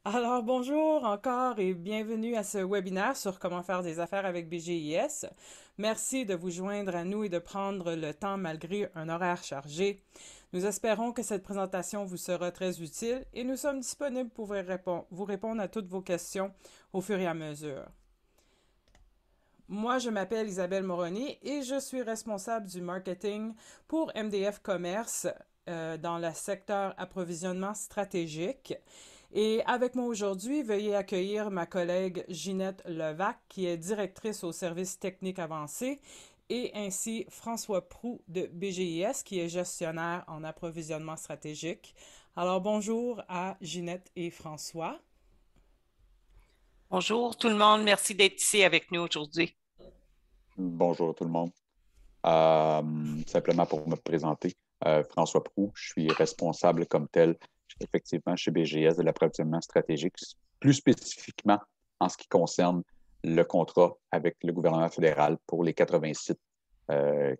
Alors bonjour encore et bienvenue à ce webinaire sur comment faire des affaires avec BGIS. Merci de vous joindre à nous et de prendre le temps malgré un horaire chargé. Nous espérons que cette présentation vous sera très utile et nous sommes disponibles pour vous répondre à toutes vos questions au fur et à mesure. Moi, je m'appelle Isabelle Moroni et je suis responsable du marketing pour MDF Commerce dans le secteur approvisionnement stratégique. Et avec moi aujourd'hui, veuillez accueillir ma collègue Ginette Levac, qui est directrice au service technique avancé, et ainsi François Proux de BGIS, qui est gestionnaire en approvisionnement stratégique. Alors bonjour à Ginette et François. Bonjour tout le monde, merci d'être ici avec nous aujourd'hui. Bonjour tout le monde. Simplement pour me présenter, François Proux, je suis responsable comme tel, effectivement, chez BGS de l'approvisionnement stratégique, plus spécifiquement en ce qui concerne le contrat avec le gouvernement fédéral pour les 80 sites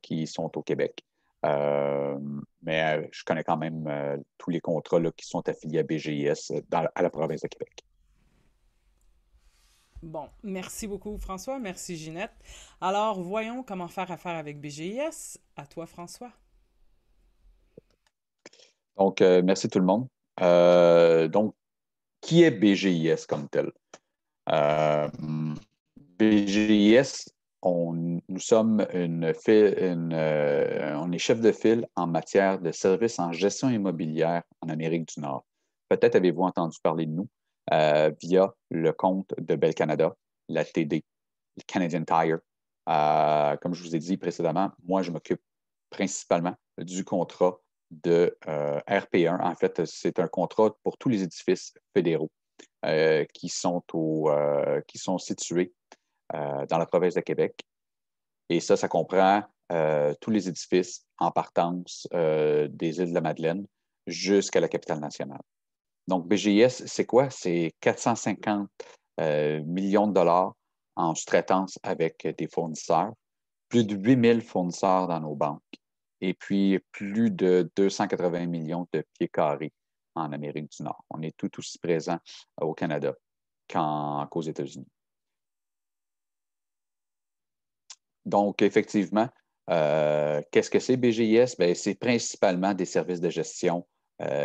qui sont au Québec. Euh, mais je connais quand même tous les contrats là, qui sont affiliés à BGIS à la province de Québec. Bon, merci beaucoup François, merci Ginette. Alors voyons comment faire affaire avec BGIS. À toi François. Donc, merci tout le monde. Donc, qui est BGIS comme tel? Euh, BGIS, nous sommes on est chef de file en matière de services en gestion immobilière en Amérique du Nord. Peut-être avez-vous entendu parler de nous via le compte de Bell Canada, la TD, le Canadian Tire. Comme je vous ai dit précédemment, moi, je m'occupe principalement du contrat de RP1. En fait, c'est un contrat pour tous les édifices fédéraux qui sont situés dans la province de Québec. Et ça comprend tous les édifices en partance des îles de la Madeleine jusqu'à la capitale nationale. Donc, BGIS, c'est quoi? C'est 450 millions de dollars en sous-traitance avec des fournisseurs, plus de 8000 fournisseurs dans nos banques et puis plus de 280 millions de pieds carrés en Amérique du Nord. On est tout aussi présent au Canada qu'aux États-Unis. Donc, effectivement, qu'est-ce que c'est BGIS? Bien, c'est principalement des services de gestion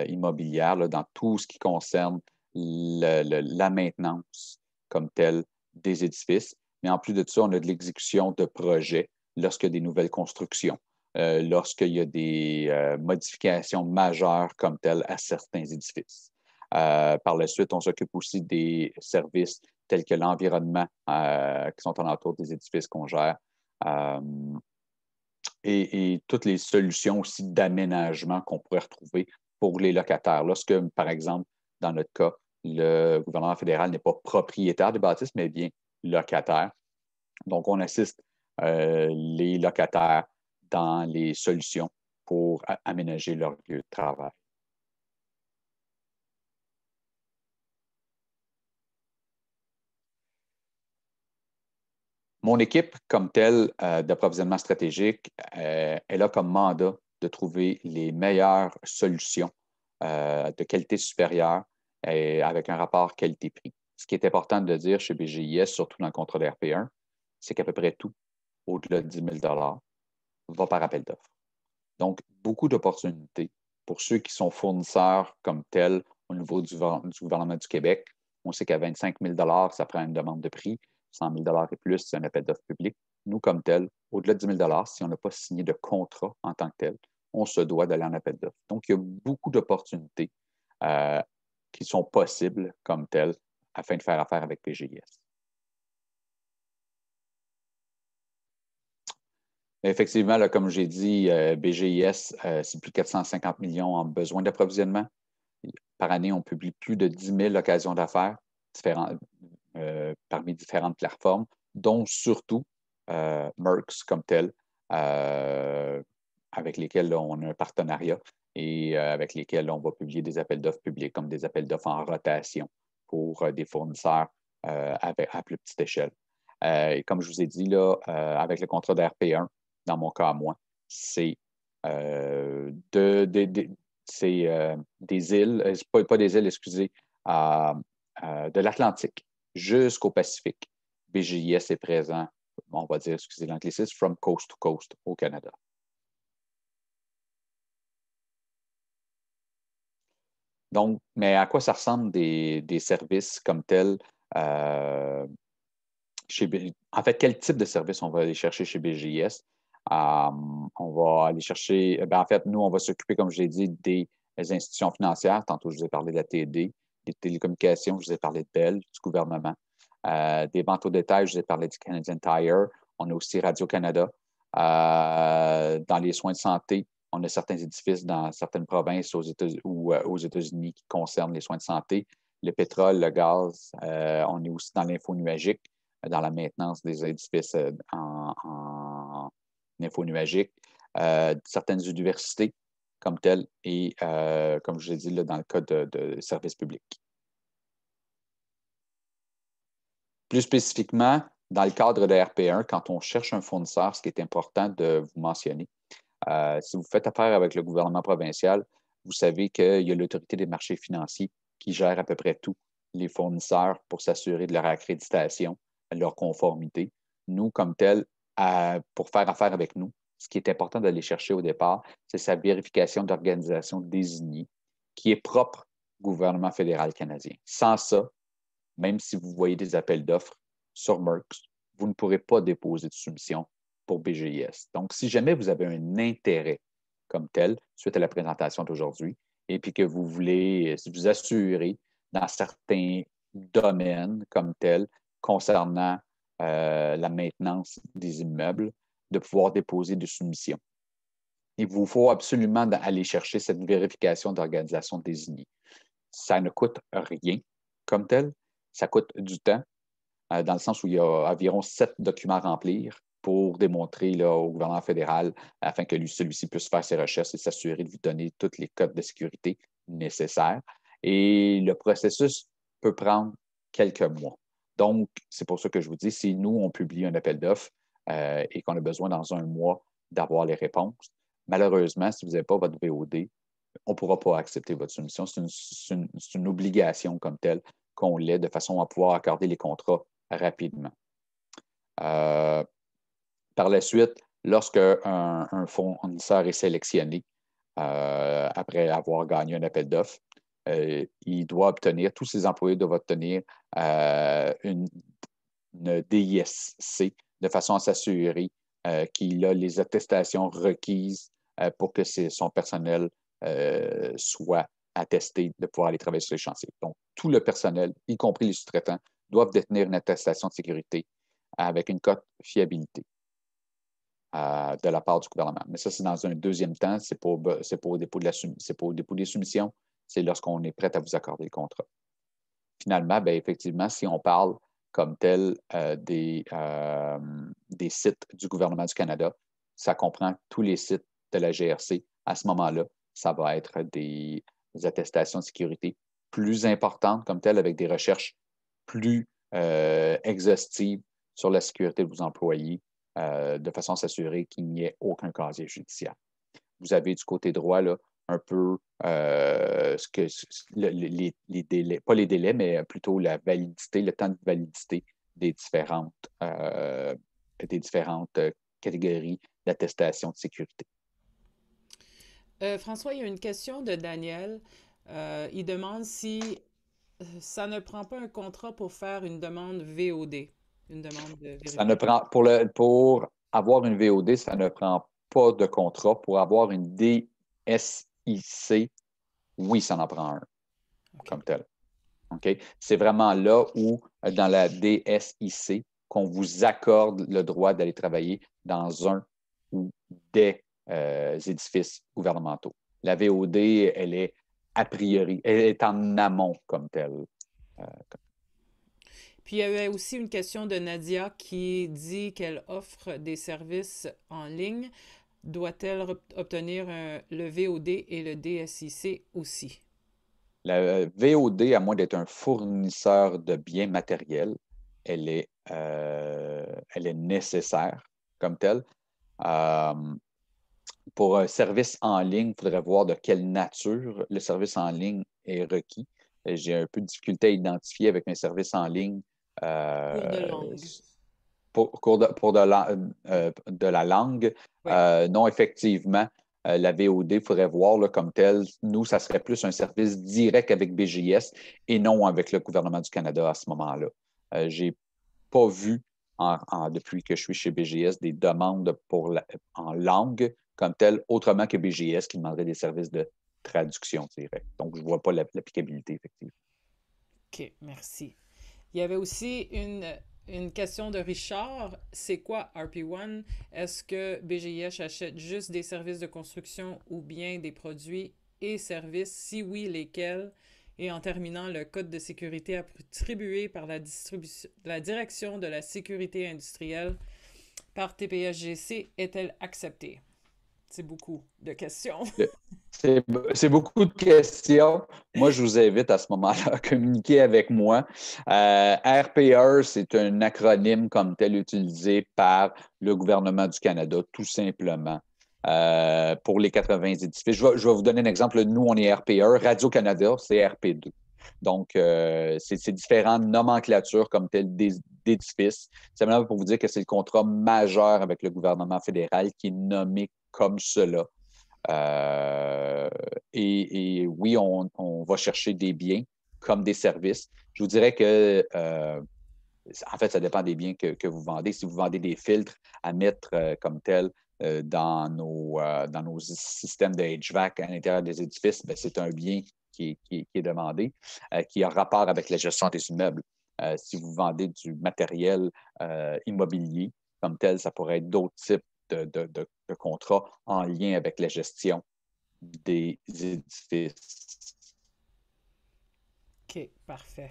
immobilière là, dans tout ce qui concerne la maintenance comme telle des édifices. Mais en plus de ça, on a de l'exécution de projets lorsqu'il y a des nouvelles constructions, lorsqu'il y a des modifications majeures comme telles à certains édifices. Par la suite, on s'occupe aussi des services tels que l'environnement qui sont alentour des édifices qu'on gère, euh, et toutes les solutions aussi d'aménagement qu'on pourrait retrouver pour les locataires. Lorsque, par exemple, dans notre cas, le gouvernement fédéral n'est pas propriétaire du bâtisse, mais bien locataire. Donc, on assiste les locataires dans les solutions pour aménager leur lieu de travail. Mon équipe, comme telle, d'approvisionnement stratégique, elle a comme mandat de trouver les meilleures solutions de qualité supérieure et avec un rapport qualité-prix. Ce qui est important de dire chez BGIS, surtout dans le contrat de RP1, c'est qu'à peu près tout, au-delà de 10 000 va par appel d'offres. Donc, beaucoup d'opportunités pour ceux qui sont fournisseurs comme tels au niveau du gouvernement du Québec. On sait qu'à 25 000 ça prend une demande de prix. 100 000 et plus, c'est un appel d'offres public. Nous, comme tel, au-delà de 10 000 si on n'a pas signé de contrat en tant que tel, on se doit d'aller en appel d'offres. Donc, il y a beaucoup d'opportunités euh, qui sont possibles comme telles afin de faire affaire avec PGIS. Effectivement, là, comme j'ai dit, BGIS, c'est plus de 450 millions en besoin d'approvisionnement. Par année, on publie plus de 10 000 occasions d'affaires parmi différentes plateformes, dont surtout Merx comme tel, euh, avec lesquels là, on a un partenariat et avec lesquels on va publier des appels d'offres publics comme des appels d'offres en rotation pour des fournisseurs à plus petite échelle. Et comme je vous ai dit, là, avec le contrat d'RP1, dans mon cas à moi, c'est euh, de, de, de, des îles, pas des îles, excusez, de l'Atlantique jusqu'au Pacifique. BGIS est présent, on va dire, excusez l'anglicisme, from coast to coast au Canada. Donc, mais à quoi ça ressemble des services comme tels? En fait, quel type de service on va aller chercher chez BGIS? On va aller chercher, en fait, nous, on va s'occuper, comme je l'ai dit, des institutions financières. Tantôt, je vous ai parlé de la TD, des télécommunications, je vous ai parlé de Bell, du gouvernement. Des ventes au détail, je vous ai parlé du Canadian Tire. On a aussi Radio-Canada. Dans les soins de santé, on a certains édifices dans certaines provinces aux États-Unis qui concernent les soins de santé. Le pétrole, le gaz, on est aussi dans l'info nuagique, dans la maintenance des édifices en info nuagique. Certaines universités comme telles et, comme je l'ai dit, là, dans le cas de services publics. Plus spécifiquement, dans le cadre de RP1, quand on cherche un fournisseur, ce qui est important de vous mentionner, si vous faites affaire avec le gouvernement provincial, vous savez qu'il y a l'autorité des marchés financiers qui gère à peu près tous les fournisseurs pour s'assurer de leur accréditation, de leur conformité. Nous, comme tel, pour faire affaire avec nous, ce qui est important d'aller chercher au départ, c'est sa vérification d'organisation désignée qui est propre au gouvernement fédéral canadien. Sans ça, même si vous voyez des appels d'offres sur Merx, vous ne pourrez pas déposer de soumission pour BGIS. Donc, si jamais vous avez un intérêt comme tel, suite à la présentation d'aujourd'hui, et puis que vous voulez vous assurer dans certains domaines comme tel concernant la maintenance des immeubles, de pouvoir déposer des soumissions. Il vous faut absolument aller chercher cette vérification d'organisation désignée. Ça ne coûte rien comme tel, ça coûte du temps, dans le sens où il y a environ 7 documents à remplir pour démontrer là, au gouvernement fédéral afin que celui-ci puisse faire ses recherches et s'assurer de vous donner tous les codes de sécurité nécessaires. Et le processus peut prendre quelques mois. Donc, c'est pour ça que je vous dis, si nous, on publie un appel d'offres et qu'on a besoin dans un mois d'avoir les réponses, malheureusement, si vous n'avez pas votre VOD, on ne pourra pas accepter votre soumission. C'est une obligation comme telle qu'on l'ait de façon à pouvoir accorder les contrats rapidement. Par la suite, lorsque un fournisseur est sélectionné, après avoir gagné un appel d'offres, il doit obtenir, tous ses employés doivent obtenir une DISC de façon à s'assurer qu'il a les attestations requises pour que son personnel soit attesté de pouvoir aller travailler sur les chantiers. Donc, tout le personnel, y compris les sous-traitants, doivent détenir une attestation de sécurité avec une cote fiabilité de la part du gouvernement. Mais ça, c'est dans un deuxième temps, c'est pas au dépôt des soumissions, c'est lorsqu'on est prêt à vous accorder le contrat. Finalement, bien, effectivement, si on parle comme tel des sites du gouvernement du Canada, ça comprend tous les sites de la GRC. À ce moment-là, ça va être des attestations de sécurité plus importantes comme telles, avec des recherches plus exhaustives sur la sécurité de vos employés, de façon à s'assurer qu'il n'y ait aucun casier judiciaire. Vous avez du côté droit là, un peu les délais, pas les délais, mais plutôt la validité, le temps de validité des différentes catégories d'attestation de sécurité. François, il y a une question de Daniel. Il demande si ça ne prend pas un contrat pour faire une demande VOD, une demande de vérification. Ça ne prend, pour avoir une VOD, ça ne prend pas de contrat. Pour avoir une DSIC, oui, ça en prend un, comme tel. Okay? C'est vraiment là où, dans la DSIC, qu'on vous accorde le droit d'aller travailler dans un ou des édifices gouvernementaux. La VOD, elle est a priori, elle est en amont comme telle. Puis il y avait aussi une question de Nadia qui dit qu'elle offre des services en ligne. Doit-elle obtenir le VOD et le DSIC aussi? La VOD, à moins d'être un fournisseur de biens matériels, elle est nécessaire comme telle. Pour un service en ligne, il faudrait voir de quelle nature le service en ligne est requis. j'ai un peu de difficulté à identifier avec mes services en ligne. Cours de langue. De la langue. Oui. Non, effectivement, la VOD, il faudrait voir là, comme tel. Nous, ça serait plus un service direct avec BGS et non avec le gouvernement du Canada à ce moment-là. Je n'ai pas vu, depuis que je suis chez BGS, des demandes en langue comme telle, autrement que BGS qui demanderait des services de traduction directe. Donc, je ne vois pas l'applicabilité, effectivement. OK, merci. Il y avait aussi une question de Richard. C'est quoi RP1? Est-ce que BGIH achète juste des services de construction ou bien des produits et services? Si oui, lesquels? Et en terminant, le code de sécurité attribué par la Direction de la sécurité industrielle par TPSGC est-elle acceptée? C'est beaucoup de questions. C'est beaucoup de questions. Moi, je vous invite à ce moment-là à communiquer avec moi. RPR, c'est un acronyme comme tel utilisé par le gouvernement du Canada, tout simplement, pour les 80 édifices. Je vais vous donner un exemple. Nous, on est RPR. Radio-Canada, c'est RP2. Donc, c'est différentes nomenclatures comme telles d'édifices. C'est vraiment pour vous dire que c'est le contrat majeur avec le gouvernement fédéral qui est nommé comme cela. Et oui, on va chercher des biens comme des services. Je vous dirais que, en fait, ça dépend des biens que vous vendez. Si vous vendez des filtres à mettre comme tels dans nos systèmes de HVAC à l'intérieur des édifices, bien, c'est un bien qui est demandé, qui a rapport avec la gestion des immeubles. Si vous vendez du matériel immobilier comme tel, ça pourrait être d'autres types de contrats en lien avec la gestion des édifices. OK, parfait.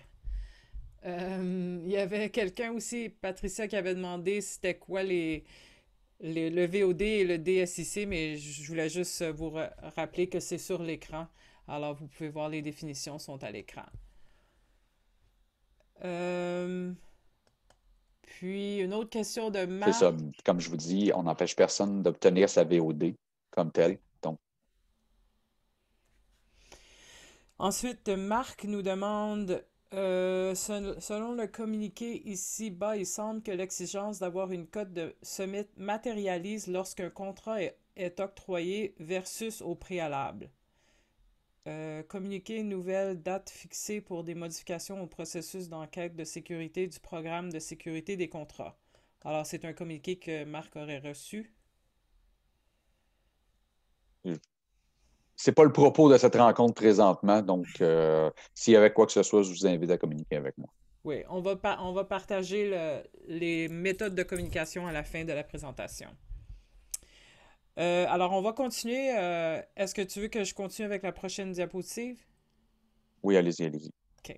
Il y avait quelqu'un aussi, Patricia, qui avait demandé c'était quoi le VOD et le DSIC, mais je voulais juste vous rappeler que c'est sur l'écran. Alors, vous pouvez voir les définitions sont à l'écran. Puis, une autre question de C'est Marc. ça. Comme je vous dis, on n'empêche personne d'obtenir sa VOD comme telle. Donc, Ensuite, Marc nous demande, selon le communiqué ici-bas, il semble que l'exigence d'avoir une cote de se matérialise lorsqu'un contrat est octroyé versus au préalable. Communiquer une nouvelle date fixée pour des modifications au processus d'enquête de sécurité du programme de sécurité des contrats. Alors, c'est un communiqué que Marc aurait reçu. c'est pas le propos de cette rencontre présentement. Donc, s'il y avait quoi que ce soit, je vous invite à communiquer avec moi. Oui, on va partager les méthodes de communication à la fin de la présentation. Alors, on va continuer. Est-ce que tu veux que je continue avec la prochaine diapositive? Oui, allez-y, allez-y. OK.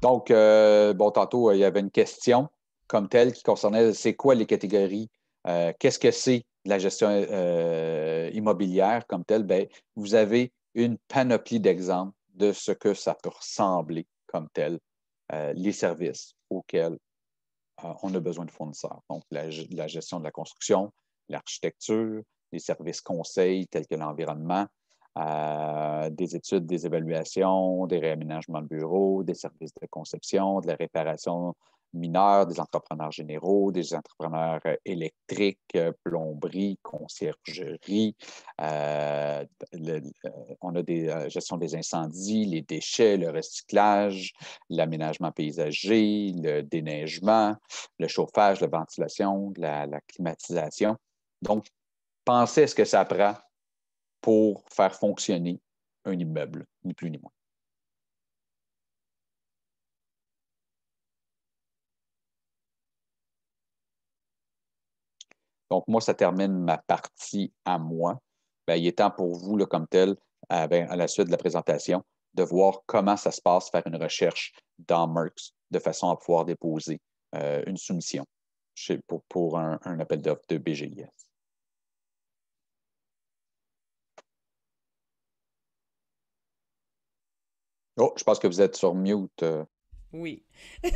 Donc, bon, tantôt, il y avait une question comme telle qui concernait c'est quoi les catégories, qu'est-ce que c'est la gestion immobilière comme telle? Bien, vous avez une panoplie d'exemples de ce que ça peut ressembler comme tel, les services auxquels on a besoin de fournisseurs. Donc, la gestion de la construction, l'architecture, les services conseils tels que l'environnement, des études, des évaluations, des réaménagements de bureaux, des services de conception, de la réparation mineure, des entrepreneurs généraux, des entrepreneurs électriques, plomberie, conciergerie. On a des gestion des incendies, les déchets, le recyclage, l'aménagement paysager, le déneigement, le chauffage, la ventilation, la climatisation. Donc, pensez à ce que ça prend pour faire fonctionner un immeuble, ni plus ni moins. Donc, moi, ça termine ma partie à moi. Bien, il est temps pour vous, là, comme tel, à la suite de la présentation, de voir comment ça se passe, faire une recherche dans Merx de façon à pouvoir déposer une soumission pour un appel d'offres de BGIS. Oh, je pense que vous êtes sur mute. Oui.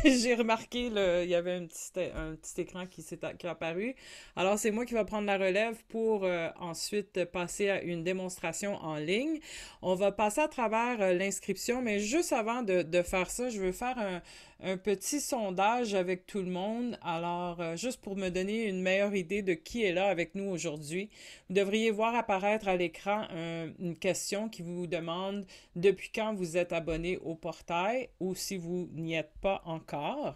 J'ai remarqué, il y avait un petit écran qui est apparu. Alors, c'est moi qui va prendre la relève pour ensuite passer à une démonstration en ligne. On va passer à travers l'inscription, mais juste avant de faire ça, je veux faire un petit sondage avec tout le monde. Alors, juste pour me donner une meilleure idée de qui est là avec nous aujourd'hui, vous devriez voir apparaître à l'écran une question qui vous demande depuis quand vous êtes abonné au portail ou si vous n'y êtes pas encore.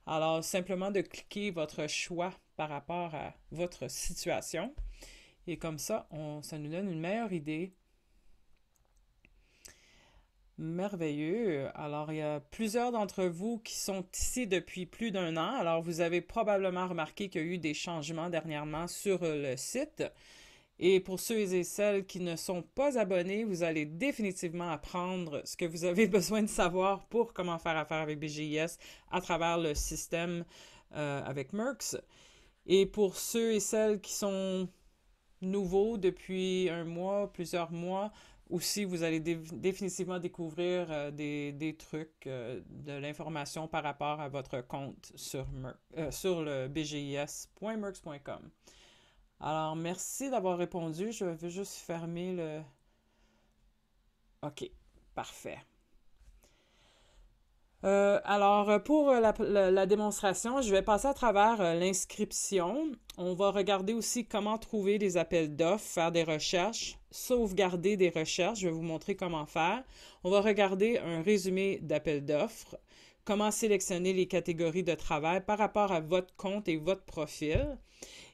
Alors, simplement de cliquer votre choix par rapport à votre situation. Et comme ça, ça nous donne une meilleure idée. Merveilleux. Alors, il y a plusieurs d'entre vous qui sont ici depuis plus d'un an. Alors, vous avez probablement remarqué qu'il y a eu des changements dernièrement sur le site. Et pour ceux et celles qui ne sont pas abonnés, vous allez définitivement apprendre ce que vous avez besoin de savoir pour comment faire affaire avec BGIS à travers le système avec Merx. Et pour ceux et celles qui sont nouveaux depuis un mois, plusieurs mois, aussi vous allez définitivement découvrir des trucs, de l'information par rapport à votre compte sur le bgis.merx.com. Alors, merci d'avoir répondu. Je vais juste fermer le... OK, parfait. Alors, pour la démonstration, je vais passer à travers l'inscription. On va regarder aussi comment trouver des appels d'offres, faire des recherches, sauvegarder des recherches. Je vais vous montrer comment faire. On va regarder un résumé d'appels d'offres, comment sélectionner les catégories de travail par rapport à votre compte et votre profil.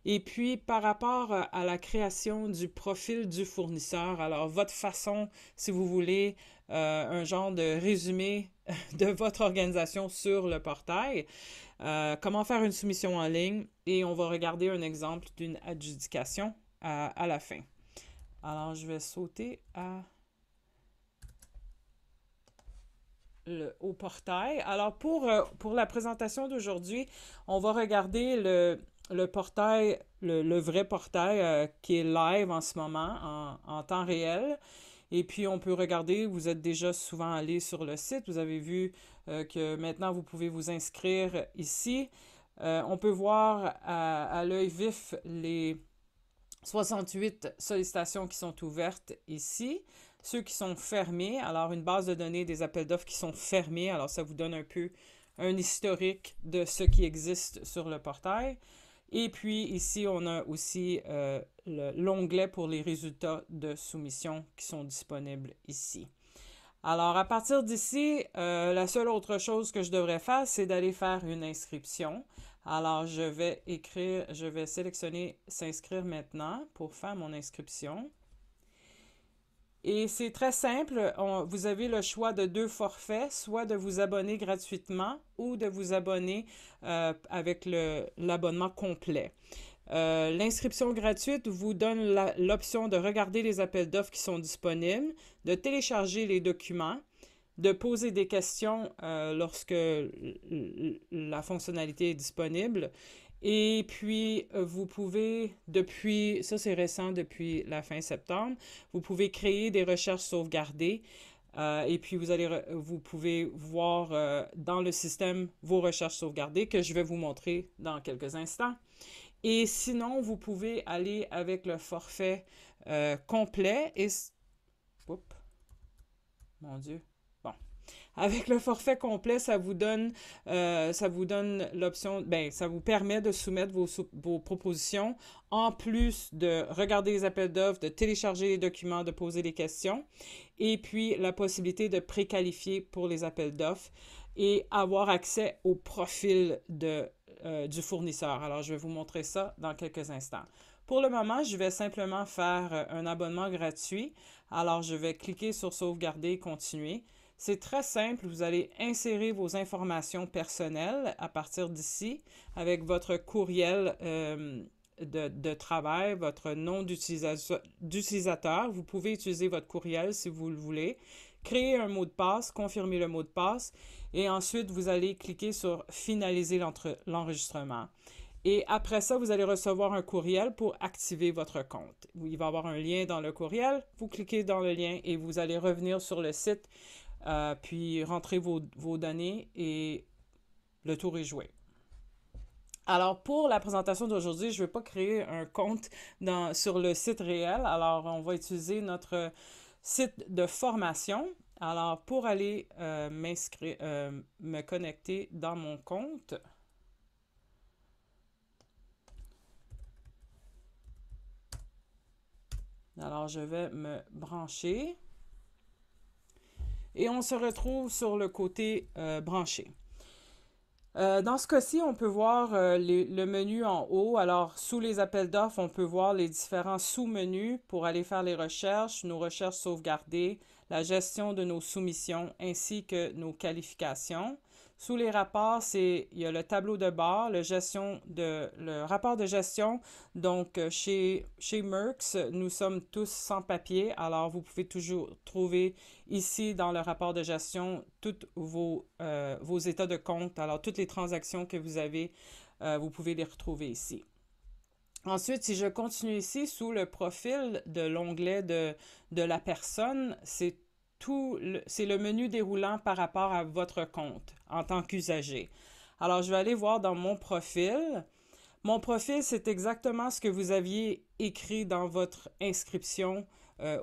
Et puis, par rapport à la création du profil du fournisseur, alors votre façon, si vous voulez, un genre de résumé de votre organisation sur le portail, comment faire une soumission en ligne et on va regarder un exemple d'une adjudication à la fin. Alors, je vais sauter au portail. Alors, pour la présentation d'aujourd'hui, on va regarder le portail, le vrai portail qui est live en ce moment, en temps réel. Et puis, on peut regarder, vous êtes déjà souvent allé sur le site, vous avez vu que maintenant, vous pouvez vous inscrire ici. On peut voir à l'œil vif les 68 sollicitations qui sont ouvertes ici. Ceux qui sont fermés, alors une base de données des appels d'offres qui sont fermés, alors ça vous donne un peu un historique de ce qui existe sur le portail. Et puis ici, on a aussi l'onglet pour les résultats de soumission qui sont disponibles ici. Alors, à partir d'ici, la seule autre chose que je devrais faire, c'est d'aller faire une inscription. Alors, je vais sélectionner s'inscrire maintenant pour faire mon inscription. Et c'est très simple, vous avez le choix de 2 forfaits, soit de vous abonner gratuitement ou de vous abonner avec l'abonnement complet. L'inscription gratuite vous donne l'option de regarder les appels d'offres qui sont disponibles, de télécharger les documents, de poser des questions lorsque la fonctionnalité est disponible. Et puis, vous pouvez, ça c'est récent depuis la fin septembre, vous pouvez créer des recherches sauvegardées et puis vous pouvez voir dans le système vos recherches sauvegardées que je vais vous montrer dans quelques instants. Et sinon, vous pouvez aller avec le forfait complet et... Oups, mon Dieu. Avec le forfait complet, ça vous donne l'option, ça vous permet de soumettre vos propositions en plus de regarder les appels d'offres, de télécharger les documents, de poser des questions et puis la possibilité de préqualifier pour les appels d'offres et avoir accès au profil du fournisseur. Alors, je vais vous montrer ça dans quelques instants. Pour le moment, je vais simplement faire un abonnement gratuit. Alors, je vais cliquer sur sauvegarder et continuer. C'est très simple, vous allez insérer vos informations personnelles à partir d'ici avec votre courriel de travail, votre nom d'utilisateur. Vous pouvez utiliser votre courriel si vous le voulez. Créer un mot de passe, confirmer le mot de passe et ensuite vous allez cliquer sur finaliser l'enregistrement. Et après ça, vous allez recevoir un courriel pour activer votre compte. Il va y avoir un lien dans le courriel. Vous cliquez dans le lien et vous allez revenir sur le site puis rentrer vos données et le tour est joué. Alors, pour la présentation d'aujourd'hui, je ne vais pas créer un compte sur le site réel. Alors, on va utiliser notre site de formation. Alors, pour aller me connecter dans mon compte, alors je vais me brancher et on se retrouve sur le côté branché. Dans ce cas-ci, on peut voir le menu en haut. Alors, sous les appels d'offres, on peut voir les différents sous-menus pour aller faire les recherches, nos recherches sauvegardées, la gestion de nos soumissions ainsi que nos qualifications. Sous les rapports, il y a le tableau de bord, le rapport de gestion. Donc, chez Merx, nous sommes tous sans papier. Alors, vous pouvez toujours trouver ici dans le rapport de gestion tous vos états de compte. Alors, toutes les transactions que vous avez, vous pouvez les retrouver ici. Ensuite, si je continue ici, sous le profil de l'onglet de la personne, c'est le menu déroulant par rapport à votre compte en tant qu'usager. Alors, je vais aller voir dans mon profil. Mon profil, c'est exactement ce que vous aviez écrit dans votre inscription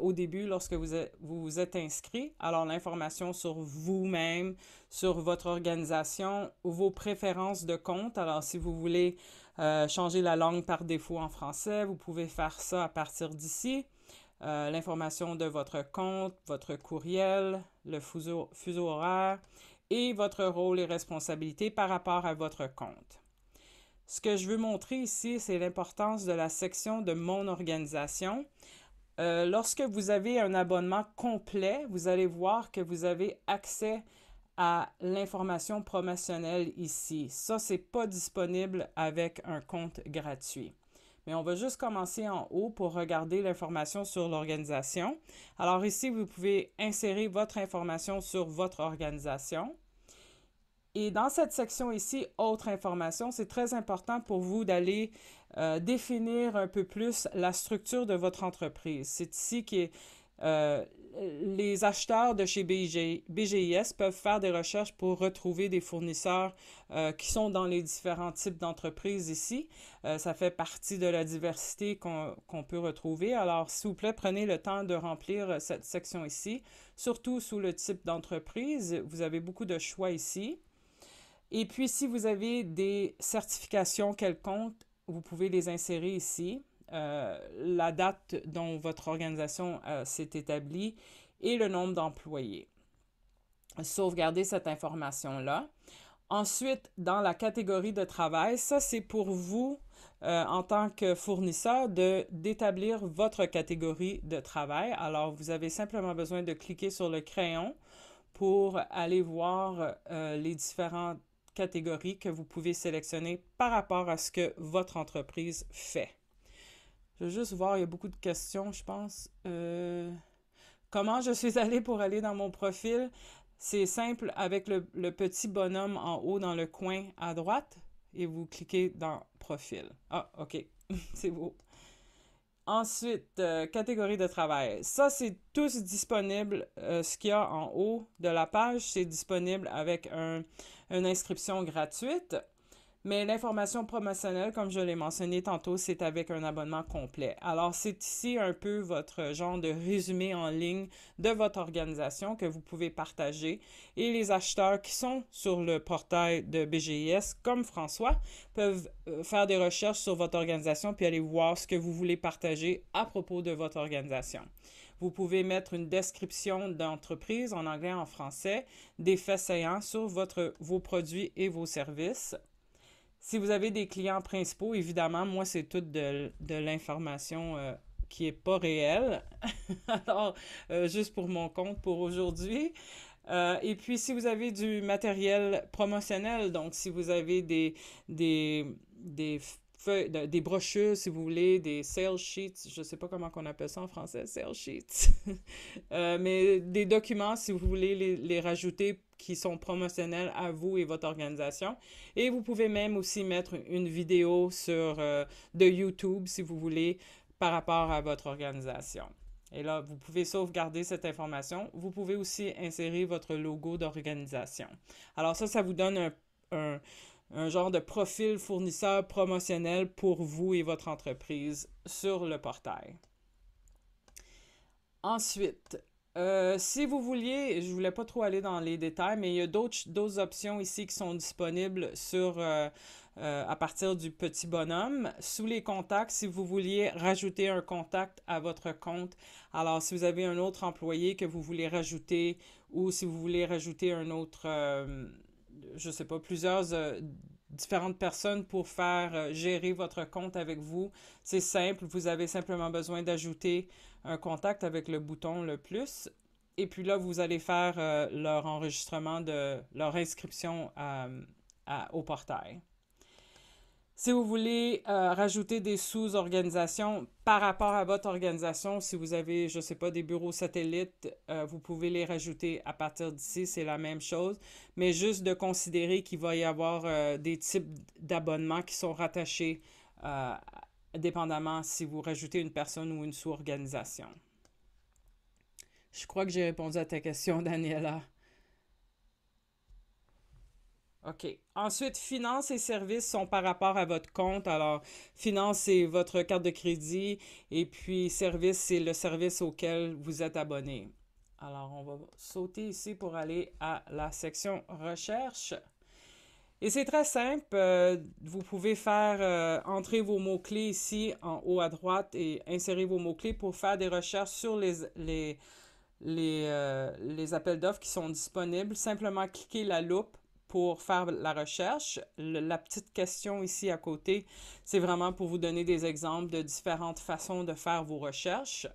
au début lorsque vous vous êtes inscrit. Alors, l'information sur vous-même, sur votre organisation, vos préférences de compte. Alors, si vous voulez changer la langue par défaut en français, vous pouvez faire ça à partir d'ici. L'information de votre compte, votre courriel, le fuseau horaire et votre rôle et responsabilités par rapport à votre compte. Ce que je veux montrer ici, c'est l'importance de la section de mon organisation. Lorsque vous avez un abonnement complet, vous allez voir que vous avez accès à l'information promotionnelle ici. Ça, ce n'est pas disponible avec un compte gratuit. Mais on va juste commencer en haut pour regarder l'information sur l'organisation. Alors ici, vous pouvez insérer votre information sur votre organisation. Et dans cette section ici, autres informations, c'est très important pour vous d'aller définir un peu plus la structure de votre entreprise. C'est ici que les acheteurs de chez BGIS peuvent faire des recherches pour retrouver des fournisseurs qui sont dans les différents types d'entreprises ici. Ça fait partie de la diversité qu'on peut retrouver. Alors, s'il vous plaît, prenez le temps de remplir cette section ici, surtout sous le type d'entreprise. Vous avez beaucoup de choix ici. Et puis, si vous avez des certifications quelconques, vous pouvez les insérer ici. La date dont votre organisation s'est établie et le nombre d'employés. Sauvegardez cette information-là. Ensuite, dans la catégorie de travail, ça c'est pour vous en tant que fournisseur d'établir votre catégorie de travail. Alors, vous avez simplement besoin de cliquer sur le crayon pour aller voir les différentes catégories que vous pouvez sélectionner par rapport à ce que votre entreprise fait. Je vais juste voir, il y a beaucoup de questions, je pense. Comment je suis allée pour aller dans mon profil? C'est simple, avec le petit bonhomme en haut dans le coin à droite, et vous cliquez dans Profil. Ah, OK, c'est beau. Ensuite, catégorie de travail. Ça, c'est tous disponible. Ce qu'il y a en haut de la page, c'est disponible avec une inscription gratuite. Mais l'information promotionnelle, comme je l'ai mentionné tantôt, c'est avec un abonnement complet. Alors, c'est ici un peu votre genre de résumé en ligne de votre organisation que vous pouvez partager. Et les acheteurs qui sont sur le portail de BGIS, comme François, peuvent faire des recherches sur votre organisation puis aller voir ce que vous voulez partager à propos de votre organisation. Vous pouvez mettre une description d'entreprise en anglais et en français, des faits saillants sur vos produits et vos services. Si vous avez des clients principaux, évidemment, moi, c'est toute de l'information qui n'est pas réelle. Alors, juste pour mon compte pour aujourd'hui. Et puis, si vous avez du matériel promotionnel, donc si vous avez des brochures, si vous voulez, des sales sheets, je ne sais pas comment on appelle ça en français, sales sheets, mais des documents, si vous voulez les rajouter, qui sont promotionnels à vous et votre organisation. Et vous pouvez même aussi mettre une vidéo de YouTube, si vous voulez, par rapport à votre organisation. Et là, vous pouvez sauvegarder cette information. Vous pouvez aussi insérer votre logo d'organisation. Alors ça vous donne un genre de profil fournisseur promotionnel pour vous et votre entreprise sur le portail. Ensuite, si vous vouliez, je ne voulais pas trop aller dans les détails, mais il y a d'autres options ici qui sont disponibles à partir du petit bonhomme. Sous les contacts, si vous vouliez rajouter un contact à votre compte, alors si vous avez un autre employé que vous voulez rajouter ou si vous voulez rajouter un autre, je ne sais pas, plusieurs différentes personnes pour faire gérer votre compte avec vous, c'est simple, vous avez simplement besoin d'ajouter un contact avec le bouton le plus. Et puis là, vous allez faire leur enregistrement leur inscription au portail. Si vous voulez rajouter des sous-organisations par rapport à votre organisation, si vous avez, je ne sais pas, des bureaux satellites, vous pouvez les rajouter à partir d'ici, c'est la même chose. Mais juste de considérer qu'il va y avoir des types d'abonnements qui sont rattachés dépendamment si vous rajoutez une personne ou une sous-organisation. Je crois que j'ai répondu à ta question, Daniela. OK. Ensuite, finances et services sont par rapport à votre compte. Alors, finances, c'est votre carte de crédit et puis service, c'est le service auquel vous êtes abonné. Alors, on va sauter ici pour aller à la section recherche. Et c'est très simple. Vous pouvez faire entrer vos mots-clés ici en haut à droite et insérer vos mots-clés pour faire des recherches sur les appels d'offres qui sont disponibles. Simplement cliquez la loupe pour faire la recherche. La petite question ici à côté, c'est vraiment pour vous donner des exemples de différentes façons de faire vos recherches.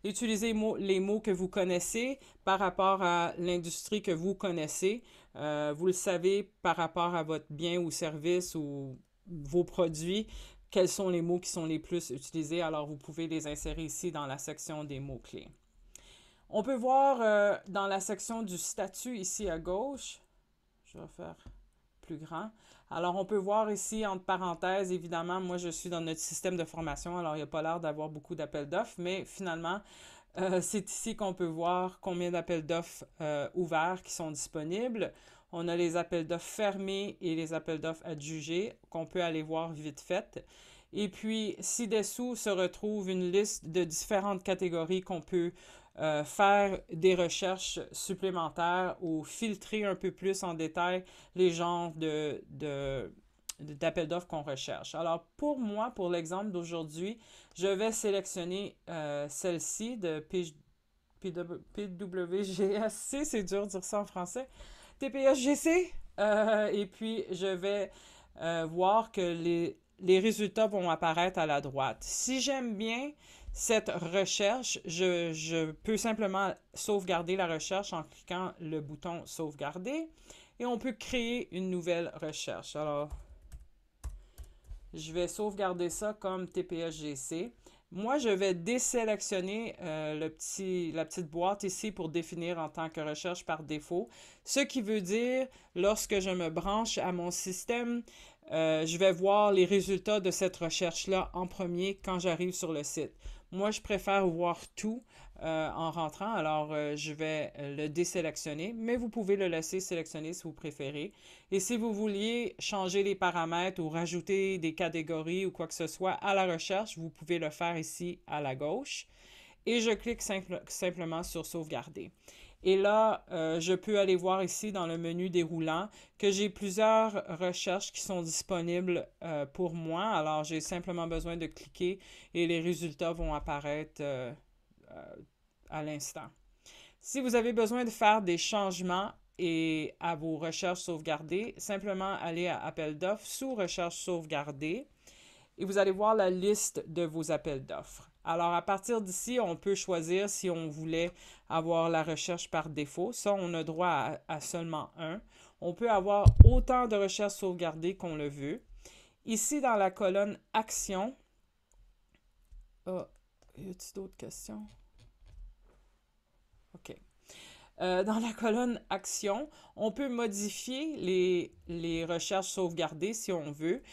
Utilisez les mots que vous connaissez par rapport à l'industrie que vous connaissez. Vous le savez par rapport à votre bien ou service ou vos produits, quels sont les mots qui sont les plus utilisés. Alors, vous pouvez les insérer ici dans la section des mots-clés. On peut voir dans la section du statut ici à gauche, je vais faire plus grand. Alors, on peut voir ici, entre parenthèses, évidemment, moi, je suis dans notre système de formation, alors il n'y a pas l'air d'avoir beaucoup d'appels d'offres, mais finalement, c'est ici qu'on peut voir combien d'appels d'offres ouverts qui sont disponibles. On a les appels d'offres fermés et les appels d'offres adjugés qu'on peut aller voir vite fait. Et puis, ci-dessous se retrouve une liste de différentes catégories qu'on peut faire des recherches supplémentaires ou filtrer un peu plus en détail les genres d'appels d'offres qu'on recherche. Alors, pour moi, pour l'exemple d'aujourd'hui, je vais sélectionner celle-ci de PWGSC, c'est dur de dire ça en français, TPSGC, et puis je vais voir que les résultats vont apparaître à la droite. Si j'aime bien cette recherche, je peux simplement sauvegarder la recherche en cliquant le bouton « Sauvegarder » et on peut créer une nouvelle recherche. Alors, je vais sauvegarder ça comme TPSGC. Moi, je vais désélectionner la petite boîte ici pour définir en tant que recherche par défaut. Ce qui veut dire, lorsque je me branche à mon système, je vais voir les résultats de cette recherche-là en premier quand j'arrive sur le site. Moi, je préfère voir tout en rentrant, alors je vais le désélectionner, mais vous pouvez le laisser sélectionner si vous préférez. Et si vous vouliez changer les paramètres ou rajouter des catégories ou quoi que ce soit à la recherche, vous pouvez le faire ici à la gauche. Et je clique simplement sur « Sauvegarder ». Et là, je peux aller voir ici dans le menu déroulant que j'ai plusieurs recherches qui sont disponibles pour moi. Alors, j'ai simplement besoin de cliquer et les résultats vont apparaître à l'instant. Si vous avez besoin de faire des changements et à vos recherches sauvegardées, simplement allez à Appel d'offres sous Recherche sauvegardée et vous allez voir la liste de vos appels d'offres. Alors, à partir d'ici, on peut choisir si on voulait avoir la recherche par défaut. Ça, on a droit à seulement un. On peut avoir autant de recherches sauvegardées qu'on le veut. Ici, dans la colonne Action, y a-t-il d'autres questions? OK. Dans la colonne Action, on peut modifier les recherches sauvegardées si on veut.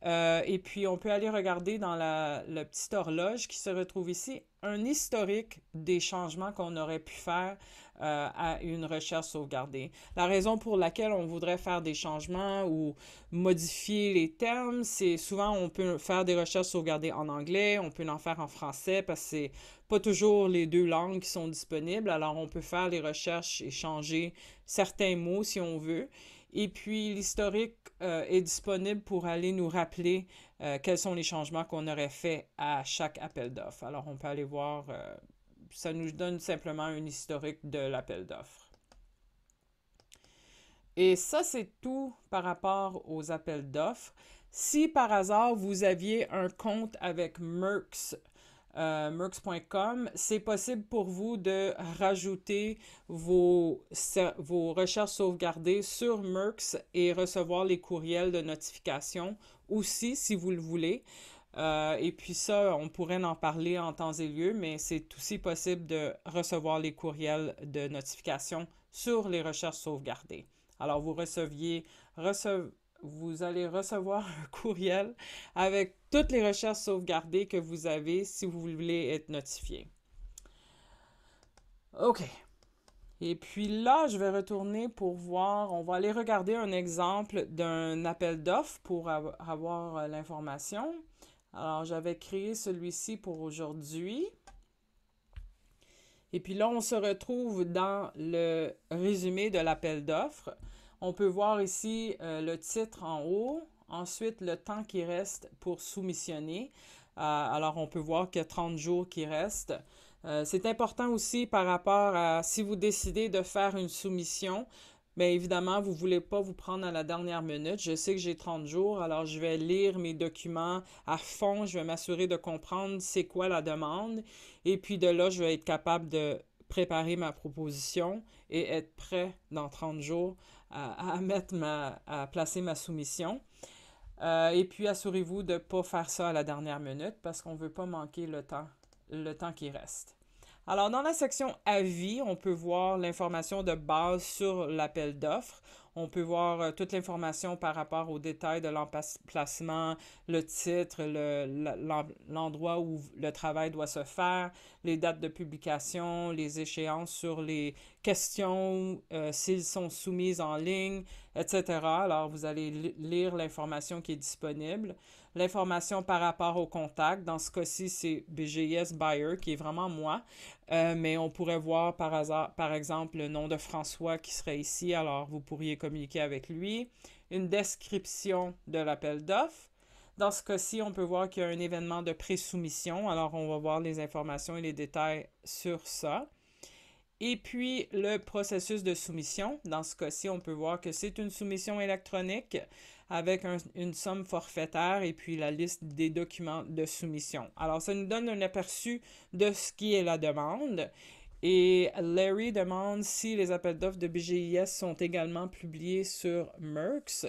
Et puis, on peut aller regarder dans la petite horloge qui se retrouve ici, un historique des changements qu'on aurait pu faire à une recherche sauvegardée. La raison pour laquelle on voudrait faire des changements ou modifier les termes, c'est souvent on peut faire des recherches sauvegardées en anglais, on peut en faire en français parce que c'est pas toujours les deux langues qui sont disponibles. Alors, on peut faire les recherches et changer certains mots si on veut. Et puis, l'historique est disponible pour aller nous rappeler quels sont les changements qu'on aurait fait à chaque appel d'offres. Alors, on peut aller voir, ça nous donne simplement un historique de l'appel d'offres. Et ça, c'est tout par rapport aux appels d'offres. Si par hasard, vous aviez un compte avec Merx, Merx.com, c'est possible pour vous de rajouter vos recherches sauvegardées sur Merx et recevoir les courriels de notification aussi, si vous le voulez. Et puis ça, on pourrait en parler en temps et lieu, mais c'est aussi possible de recevoir les courriels de notification sur les recherches sauvegardées. Alors, vous allez recevoir un courriel avec toutes les recherches sauvegardées que vous avez si vous voulez être notifié. OK. Et puis là, je vais retourner pour voir, on va aller regarder un exemple d'un appel d'offres pour avoir l'information. Alors, j'avais créé celui-ci pour aujourd'hui. Et puis là, on se retrouve dans le résumé de l'appel d'offres. On peut voir ici le titre en haut, ensuite le temps qui reste pour soumissionner. Alors, on peut voir qu'il y a 30 jours qui restent. C'est important aussi par rapport à si vous décidez de faire une soumission, bien évidemment, vous ne voulez pas vous prendre à la dernière minute. Je sais que j'ai 30 jours, alors je vais lire mes documents à fond. Je vais m'assurer de comprendre c'est quoi la demande. Et puis de là, je vais être capable de préparer ma proposition et être prêt dans 30 jours à placer ma soumission. Et puis, assurez-vous de ne pas faire ça à la dernière minute parce qu'on ne veut pas manquer le temps qui reste. Alors, dans la section Avis, on peut voir l'information de base sur l'appel d'offres. On peut voir toute l'information par rapport aux détails de l'emplacement, le titre, l'endroit où le travail doit se faire, les dates de publication, les échéances sur les questions, s'ils sont soumises en ligne, etc. Alors, vous allez lire l'information qui est disponible. L'information par rapport au contact, dans ce cas-ci, c'est BGIS Buyer, qui est vraiment moi. Mais on pourrait voir par exemple le nom de François qui serait ici, alors vous pourriez communiquer avec lui. Une description de l'appel d'offres. Dans ce cas-ci, on peut voir qu'il y a un événement de pré-soumission, alors on va voir les informations et les détails sur ça. Et puis, le processus de soumission. Dans ce cas-ci, on peut voir que c'est une soumission électronique avec une somme forfaitaire et puis la liste des documents de soumission. Alors, ça nous donne un aperçu de ce qui est la demande. Et Larry demande si les appels d'offres de BGIS sont également publiés sur Merx.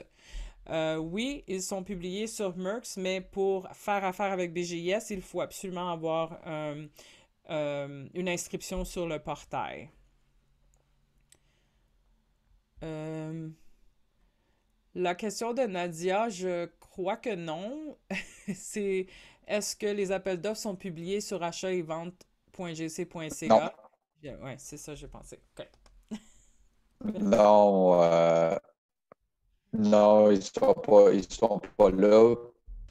Oui, ils sont publiés sur Merx, mais pour faire affaire avec BGIS, il faut absolument avoir une inscription sur le portail. La question de Nadia, je crois que non. C'est est-ce que les appels d'offres sont publiés sur achat et vente.gc.ca? Non, Oui, c'est ça, j'ai pensé. OK. non, non, ils sont pas là.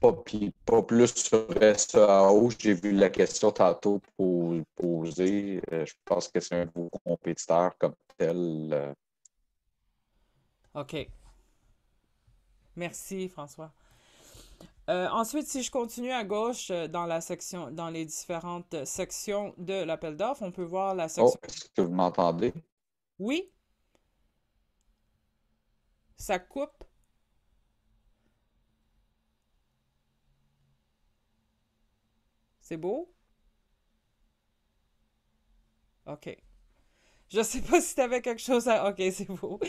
Pas plus sur SEAO. J'ai vu la question tantôt poser. Je pense que c'est un de vos compétiteurs comme tel. OK. Merci, François. Ensuite, si je continue à gauche dans les différentes sections de l'appel d'offres, on peut voir la Oh, section. est-ce que vous m'entendez? Oui, ça coupe. C'est beau? OK. Je sais pas si tu avais quelque chose à... OK, c'est beau.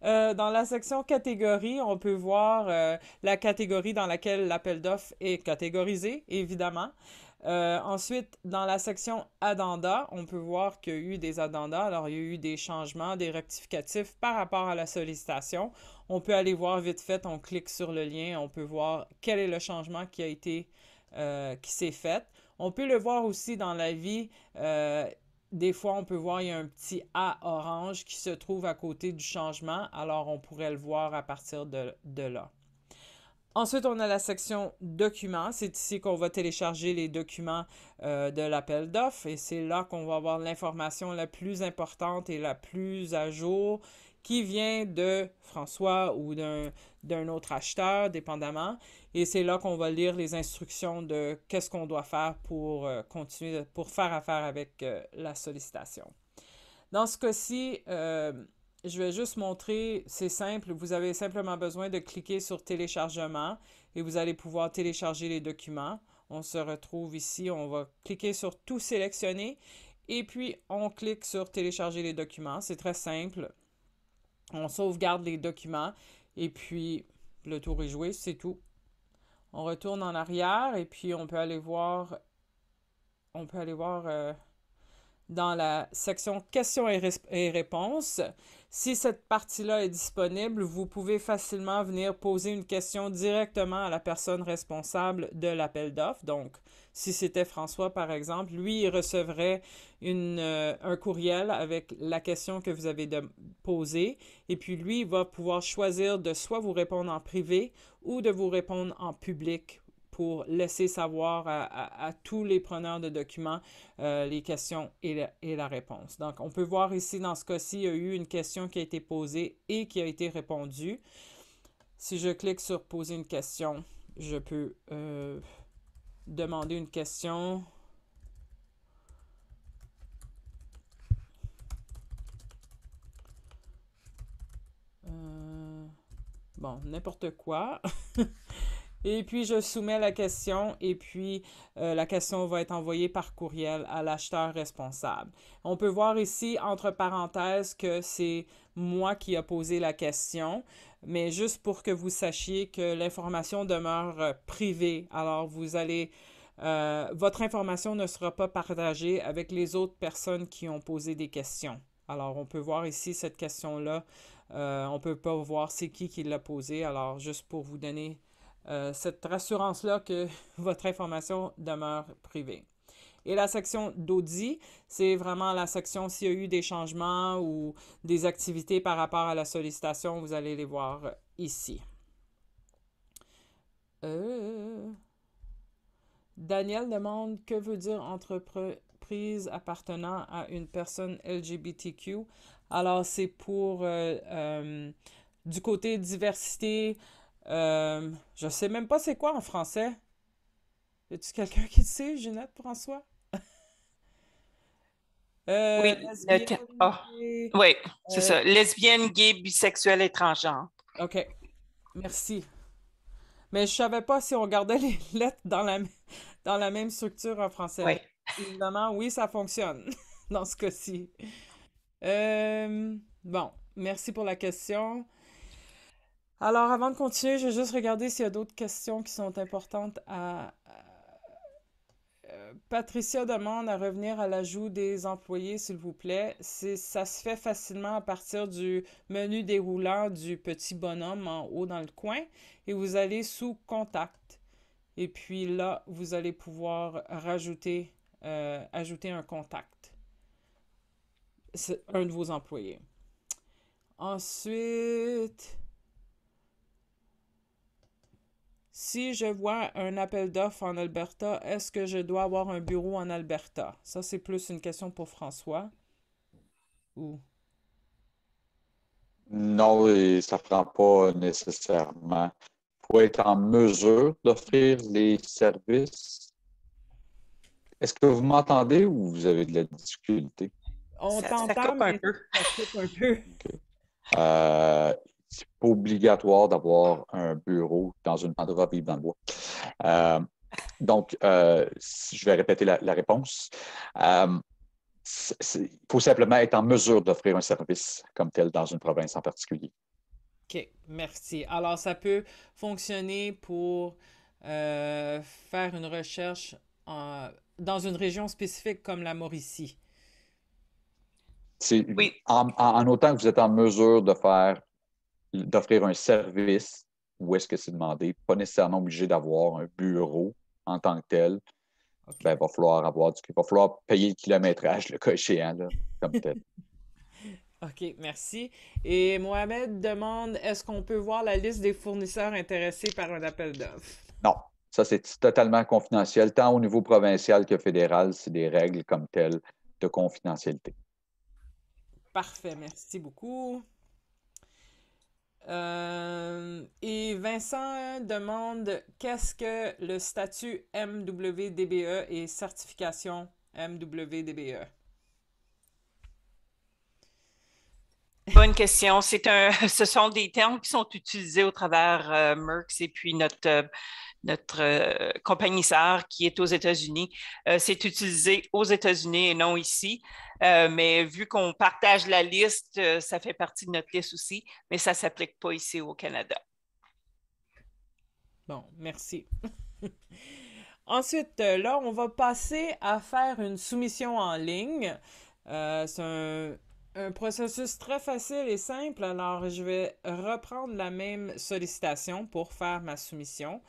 Dans la section catégorie, on peut voir la catégorie dans laquelle l'appel d'offres est catégorisé, évidemment. Ensuite, dans la section addenda, on peut voir qu'il y a eu des addendas. Alors, il y a eu des changements, des rectificatifs par rapport à la sollicitation. On peut aller voir vite fait, on clique sur le lien, on peut voir quel est le changement qui a été, qui s'est fait. On peut le voir aussi dans l'avis. Des fois, on peut voir, il y a un petit A orange qui se trouve à côté du changement. Alors, on pourrait le voir à partir de là. Ensuite, on a la section documents. C'est ici qu'on va télécharger les documents de l'appel d'offres et c'est là qu'on va avoir l'information la plus importante et la plus à jour qui vient de François ou d'un autre acheteur, dépendamment. Et c'est là qu'on va lire les instructions de qu'est-ce qu'on doit faire pour continuer, pour faire affaire avec la sollicitation. Dans ce cas-ci, je vais juste montrer, c'est simple, vous avez simplement besoin de cliquer sur téléchargement et vous allez pouvoir télécharger les documents. On se retrouve ici, on va cliquer sur tout sélectionner et puis on clique sur télécharger les documents. C'est très simple. On sauvegarde les documents et puis le tour est joué, c'est tout. On retourne en arrière et puis on peut aller voir dans la section questions et réponses. Si cette partie-là est disponible, vous pouvez facilement venir poser une question directement à la personne responsable de l'appel d'offres. Donc, si c'était François, par exemple, lui, il recevrait un courriel avec la question que vous avez posée. Et puis, lui, il va pouvoir choisir de soit vous répondre en privé ou de vous répondre en public pour laisser savoir à tous les preneurs de documents les questions et la réponse. Donc, on peut voir ici, dans ce cas-ci, il y a eu une question qui a été posée et qui a été répondue. Si je clique sur « Poser une question », je peux demander une question. Bon, n'importe quoi. Et puis, je soumets la question et puis la question va être envoyée par courriel à l'acheteur responsable. On peut voir ici, entre parenthèses, que c'est moi qui ai posé la question, mais juste pour que vous sachiez que l'information demeure privée. Alors, votre information ne sera pas partagée avec les autres personnes qui ont posé des questions. Alors, on peut voir ici cette question-là. On ne peut pas voir c'est qui l'a posée. Alors, juste pour vous donner cette rassurance-là que votre information demeure privée. Et la section d'audit, c'est vraiment la section s'il y a eu des changements ou des activités par rapport à la sollicitation, vous allez les voir ici. Daniel demande que veut dire entreprise appartenant à une personne LGBTQ. Alors, c'est pour du côté diversité. Je sais même pas c'est quoi en français. Y a-tu quelqu'un qui sait, Ginette, François? Oui, Lesbienne, gay, oui, c'est ça. Lesbienne, gay, bisexuelle et transgenre. OK, merci. Mais je savais pas si on gardait les lettres dans la même structure en français. Oui. Évidemment, oui, ça fonctionne dans ce cas-ci. Bon, merci pour la question. Alors, avant de continuer, je vais juste regarder s'il y a d'autres questions qui sont importantes Patricia demande à revenir à l'ajout des employés, s'il vous plaît. Ça se fait facilement à partir du menu déroulant du petit bonhomme en haut dans le coin et vous allez sous Contact. Et puis là, vous allez pouvoir ajouter un contact. C'est un de vos employés. Ensuite, si je vois un appel d'offres en Alberta, est-ce que je dois avoir un bureau en Alberta? Ça, c'est plus une question pour François. Ou... Non, et ça ne prend pas nécessairement. Il faut être en mesure d'offrir les services. Est-ce que vous m'entendez ou vous avez de la difficulté? On Ça t'entend, coupe un mais peu. ça coupe un peu. C'est pas obligatoire d'avoir un bureau dans une endroit vivre dans le bois. Donc, je vais répéter la réponse. Il faut simplement être en mesure d'offrir un service comme tel dans une province en particulier. OK, merci. Alors, ça peut fonctionner pour faire une recherche dans une région spécifique comme la Mauricie. Oui, En autant que vous êtes en mesure d'offrir un service, où est-ce que c'est demandé, pas nécessairement obligé d'avoir un bureau en tant que tel, OK. ben, il va falloir payer le kilométrage, le cas échéant, là, comme tel. OK, merci. Et Mohamed demande, est-ce qu'on peut voir la liste des fournisseurs intéressés par un appel d'offres? Non, ça, c'est totalement confidentiel, tant au niveau provincial que fédéral, c'est des règles comme telles de confidentialité. Parfait, merci beaucoup. Et Vincent demande, qu'est-ce que le statut MWDBE et certification MWDBE? bonne question. Ce sont des termes qui sont utilisés au travers Merckx et puis notre compagnie sœur qui est aux États-Unis. C'est utilisé aux États-Unis et non ici. Mais vu qu'on partage la liste, ça fait partie de notre liste aussi, mais ça ne s'applique pas ici au Canada. Bon, merci. Ensuite, là, on va passer à faire une soumission en ligne. C'est un processus très facile et simple. Alors, je vais reprendre la même sollicitation pour faire ma soumission.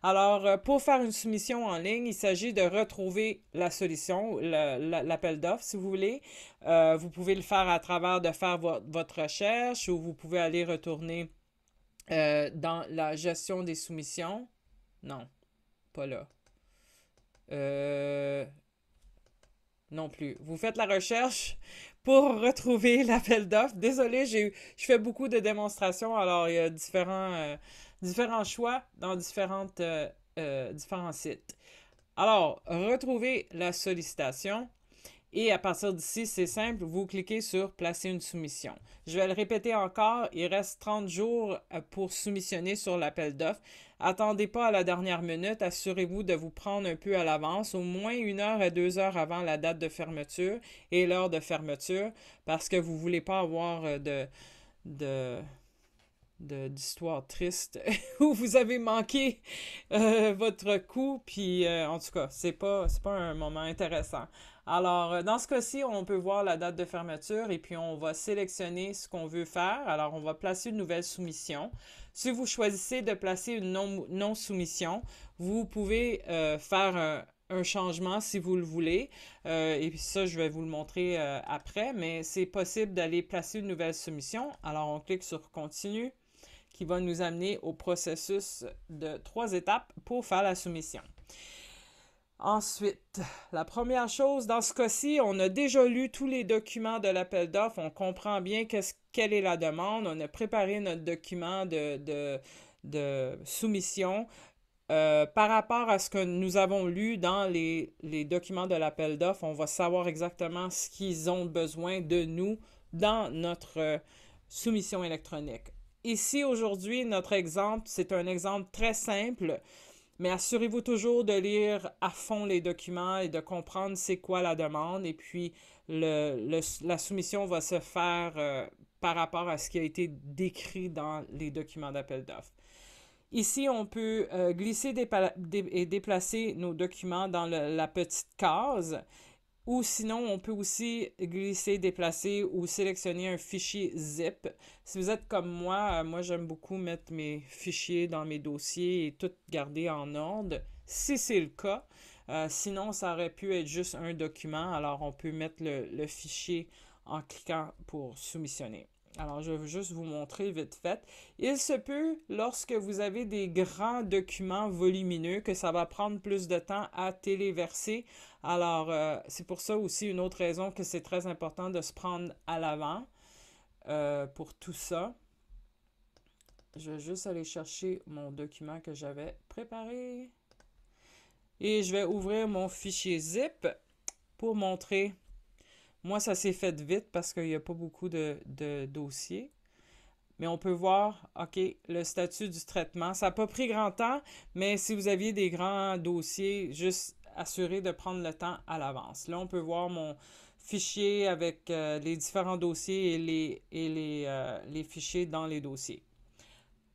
Alors, pour faire une soumission en ligne, il s'agit de retrouver la solution, l'appel d'offres, si vous voulez. Vous pouvez le faire à travers de faire votre recherche ou vous pouvez aller retourner dans la gestion des soumissions. Non, pas là. Euh, non plus. Vous faites la recherche pour retrouver l'appel d'offres. Désolé, je fais beaucoup de démonstrations, alors il y a différents choix dans différents sites. Alors, retrouvez la sollicitation. Et à partir d'ici, c'est simple, vous cliquez sur Placer une soumission. Je vais le répéter encore, il reste 30 jours pour soumissionner sur l'appel d'offres. Attendez pas à la dernière minute, assurez-vous de vous prendre un peu à l'avance, au moins 1 heure à 2 heures avant la date de fermeture et l'heure de fermeture, parce que vous ne voulez pas avoir de, d'histoires tristes où vous avez manqué votre coup, puis en tout cas, c'est pas un moment intéressant. Alors, dans ce cas-ci, on peut voir la date de fermeture et puis on va sélectionner ce qu'on veut faire. Alors, on va placer une nouvelle soumission. Si vous choisissez de placer une non-soumission, vous pouvez faire un changement si vous le voulez. Et puis ça, je vais vous le montrer après, mais c'est possible d'aller placer une nouvelle soumission. Alors, on clique sur Continue qui va nous amener au processus de 3 étapes pour faire la soumission. Ensuite, la première chose, dans ce cas-ci, on a déjà lu tous les documents de l'appel d'offres, on comprend bien quelle est la demande, on a préparé notre document de soumission. Par rapport à ce que nous avons lu dans les documents de l'appel d'offres, on va savoir exactement ce qu'ils ont besoin de nous dans notre soumission électronique. Ici, aujourd'hui, notre exemple, c'est un exemple très simple, mais assurez-vous toujours de lire à fond les documents et de comprendre c'est quoi la demande. Et puis, la soumission va se faire par rapport à ce qui a été décrit dans les documents d'appel d'offres. Ici, on peut glisser et déplacer nos documents dans la petite case. Ou sinon, on peut aussi glisser, déplacer ou sélectionner un fichier zip. Si vous êtes comme moi j'aime beaucoup mettre mes fichiers dans mes dossiers et tout garder en ordre, si c'est le cas. Sinon, ça aurait pu être juste un document. Alors, on peut mettre le fichier en cliquant pour soumissionner. Alors, je vais juste vous montrer vite fait. Il se peut, lorsque vous avez des grands documents volumineux, que ça va prendre plus de temps à téléverser. Alors, c'est pour ça aussi une autre raison que c'est très important de se prendre à l'avant pour tout ça. Je vais juste aller chercher mon document que j'avais préparé. Et je vais ouvrir mon fichier zip pour montrer. Moi, ça s'est fait vite parce qu'il n'y a pas beaucoup de dossiers. Mais on peut voir, OK, le statut du traitement. Ça n'a pas pris grand temps, mais si vous aviez des grands dossiers, juste assurez de prendre le temps à l'avance. Là, on peut voir mon fichier avec les différents dossiers et les fichiers dans les dossiers.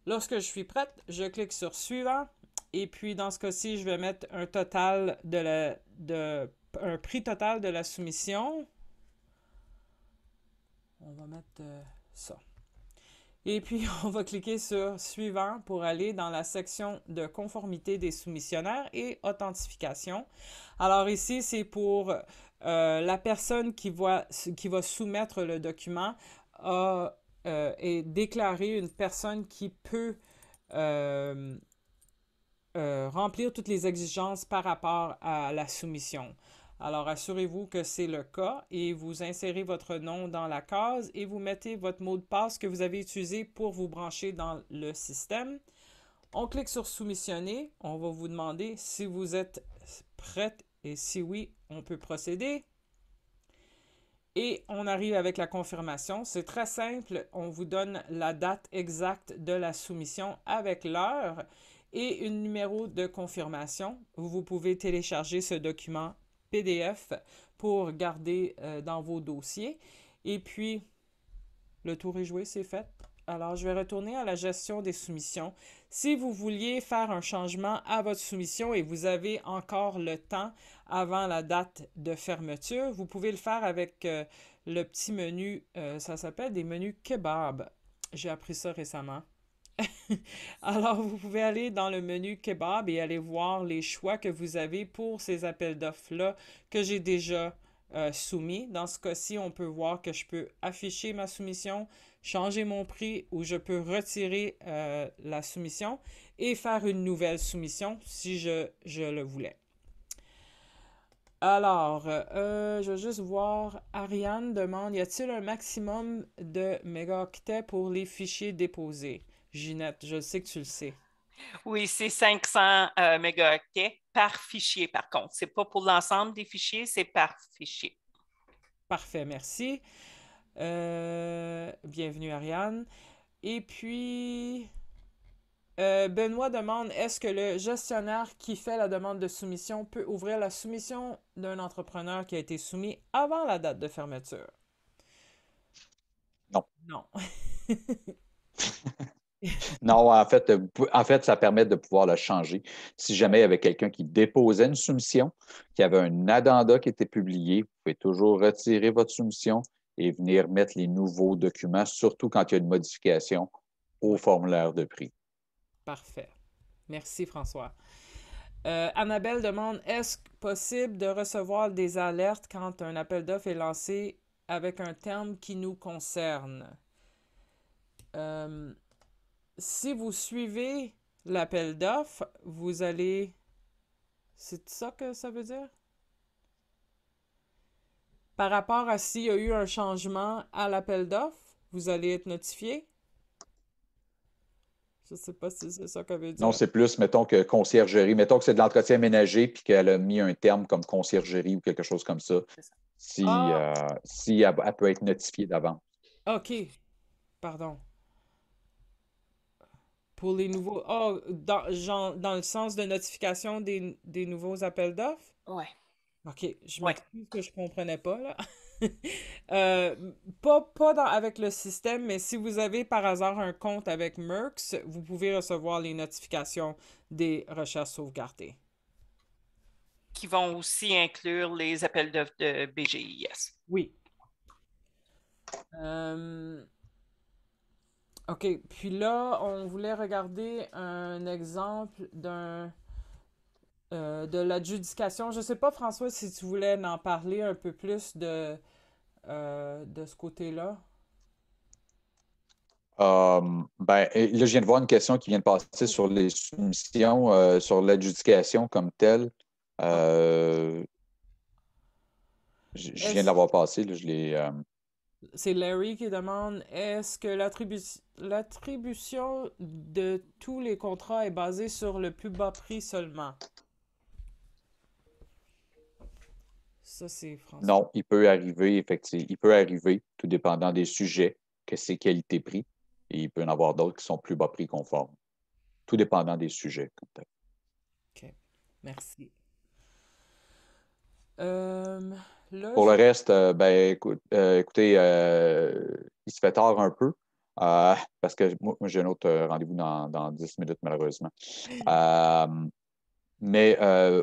Lorsque je suis prête, je clique sur Suivant Et puis, dans ce cas-ci, je vais mettre un total un prix total de la soumission. On va mettre ça. Et puis, on va cliquer sur Suivant pour aller dans la section de conformité des soumissionnaires et authentification. Alors ici, c'est pour la personne qui va soumettre le document et déclarer une personne qui peut remplir toutes les exigences par rapport à la soumission. Alors, assurez-vous que c'est le cas et vous insérez votre nom dans la case et vous mettez votre mot de passe que vous avez utilisé pour vous brancher dans le système. On clique sur Soumissionner. On va vous demander si vous êtes prête et si oui, on peut procéder. Et on arrive avec la confirmation. C'est très simple. On vous donne la date exacte de la soumission avec l'heure et un numéro de confirmation. Vous pouvez télécharger ce document PDF pour garder dans vos dossiers. Et puis, le tour est joué, c'est fait. Alors, je vais retourner à la gestion des soumissions. Si vous vouliez faire un changement à votre soumission et vous avez encore le temps avant la date de fermeture, vous pouvez le faire avec le petit menu, ça s'appelle des menus kebab. J'ai appris ça récemment. Alors, vous pouvez aller dans le menu Kebab et aller voir les choix que vous avez pour ces appels d'offres-là que j'ai déjà soumis. Dans ce cas-ci, on peut voir que je peux afficher ma soumission, changer mon prix ou je peux retirer la soumission et faire une nouvelle soumission si je le voulais. Alors, je vais juste voir, Ariane demande, y a-t-il un maximum de mégaoctets pour les fichiers déposés? Ginette, je sais que tu le sais. Oui, c'est 500 mégaoctets par fichier, par contre. Ce n'est pas pour l'ensemble des fichiers, c'est par fichier. Parfait, merci. Bienvenue, Ariane. Et puis, Benoît demande, est-ce que le gestionnaire qui fait la demande de soumission peut ouvrir la soumission d'un entrepreneur qui a été soumis avant la date de fermeture? Non. Non. Non, en fait, ça permet de pouvoir le changer. Si jamais il y avait quelqu'un qui déposait une soumission, qui avait un addenda qui était publié, vous pouvez toujours retirer votre soumission et venir mettre les nouveaux documents, surtout quand il y a une modification au formulaire de prix. Parfait. Merci, François. Annabelle demande, est-ce possible de recevoir des alertes quand un appel d'offres est lancé avec un terme qui nous concerne? Si vous suivez l'appel d'offres, vous allez... C'est ça que ça veut dire? Par rapport à s'il y a eu un changement à l'appel d'offres, vous allez être notifié? Je ne sais pas si c'est ça que veut dire. Non, c'est plus, mettons, que conciergerie. Mettons que c'est de l'entretien ménager puis qu'elle a mis un terme comme conciergerie ou quelque chose comme ça. Si elle peut être notifiée d'avance. OK. Pardon. Pour les nouveaux... Oh, dans le sens de notification des nouveaux appels d'offres? Oui. OK. Je m'excuse que je ne comprenais pas, là. Pas avec le système, mais si vous avez par hasard un compte avec Merx, vous pouvez recevoir les notifications des recherches sauvegardées. Qui vont aussi inclure les appels d'offres de BGIS. Oui. OK. Puis là, on voulait regarder un exemple de l'adjudication. Je ne sais pas, François, si tu voulais en parler un peu plus de ce côté-là. Là, je viens de voir une question qui vient de passer sur les soumissions, sur l'adjudication comme telle. Je viens de l'avoir passé, là, je l'ai. C'est Larry qui demande, est-ce que l'attribution de tous les contrats est basée sur le plus bas prix seulement? Ça, c'est François. Non, il peut arriver, effectivement. Il peut arriver, tout dépendant des sujets, que c'est qualité-prix. Et il peut y en avoir d'autres qui sont plus bas prix conformes. Tout dépendant des sujets. OK. Merci. Pour le reste, écoutez, il se fait tard un peu. parce que moi j'ai un autre rendez-vous dans 10 minutes, malheureusement. Mais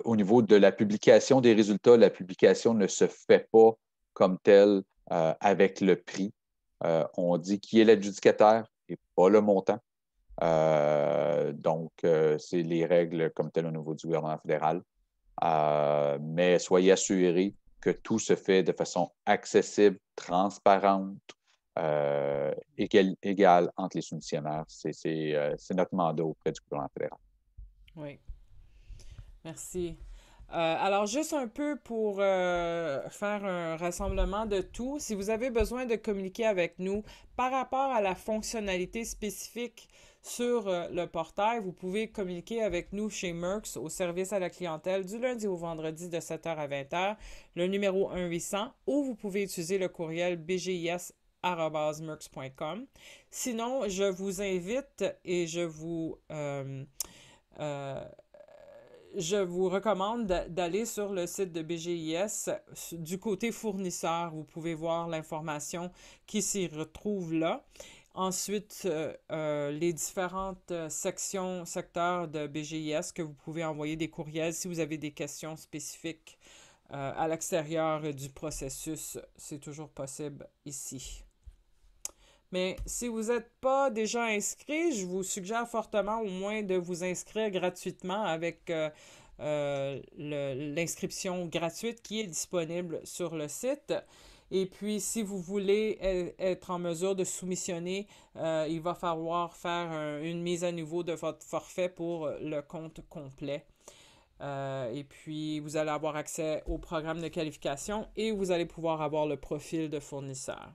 au niveau de la publication des résultats, la publication ne se fait pas comme telle avec le prix. On dit qui est l'adjudicataire et pas le montant. Donc, c'est les règles comme telles au niveau du gouvernement fédéral. Mais soyez assurés que tout se fait de façon accessible, transparente, égale entre les soumissionnaires. C'est notre mandat auprès du gouvernement fédéral. Oui, merci. Alors, juste un peu pour faire un rassemblement de tout, si vous avez besoin de communiquer avec nous par rapport à la fonctionnalité spécifique sur le portail, vous pouvez communiquer avec nous chez Merx au service à la clientèle du lundi au vendredi de 7h à 20h, le numéro 1-800, ou vous pouvez utiliser le courriel bgis@merx.com. Sinon, je vous invite et je vous recommande d'aller sur le site de BGIS du côté fournisseur. Vous pouvez voir l'information qui s'y retrouve là. Ensuite, les différentes secteurs de BGIS que vous pouvez envoyer des courriels si vous avez des questions spécifiques à l'extérieur du processus. C'est toujours possible ici. Mais si vous n'êtes pas déjà inscrit, je vous suggère fortement au moins de vous inscrire gratuitement avec l'inscription gratuite qui est disponible sur le site. Et puis, si vous voulez être en mesure de soumissionner, il va falloir faire une mise à niveau de votre forfait pour le compte complet. Et puis, vous allez avoir accès au programme de qualification et vous allez pouvoir avoir le profil de fournisseur.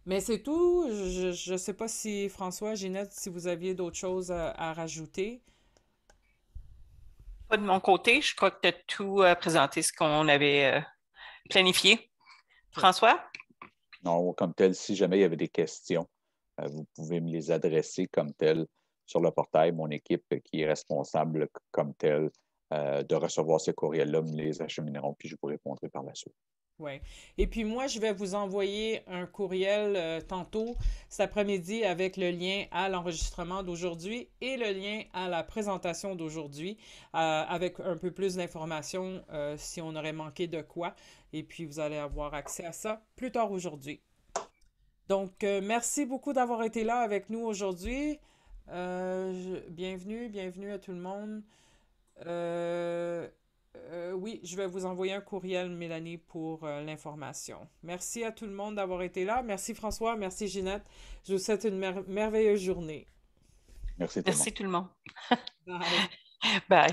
Mais c'est tout. Je ne sais pas si François, Ginette, si vous aviez d'autres choses à rajouter. Pas de mon côté. Je crois que tu as tout présenté ce qu'on avait planifié. François? Non, comme tel, si jamais il y avait des questions, vous pouvez me les adresser comme tel sur le portail. Mon équipe qui est responsable comme tel de recevoir ces courriels-là me les achemineront, puis je vous répondrai par la suite. Oui. Et puis moi, je vais vous envoyer un courriel tantôt, cet après-midi, avec le lien à l'enregistrement d'aujourd'hui et le lien à la présentation d'aujourd'hui, avec un peu plus d'informations si on aurait manqué de quoi. Et puis, vous allez avoir accès à ça plus tard aujourd'hui. Donc, merci beaucoup d'avoir été là avec nous aujourd'hui. Bienvenue à tout le monde. Oui, je vais vous envoyer un courriel, Mélanie, pour l'information. Merci à tout le monde d'avoir été là. Merci François, merci Ginette. Je vous souhaite une merveilleuse journée. Merci tout le monde. Bye. Bye.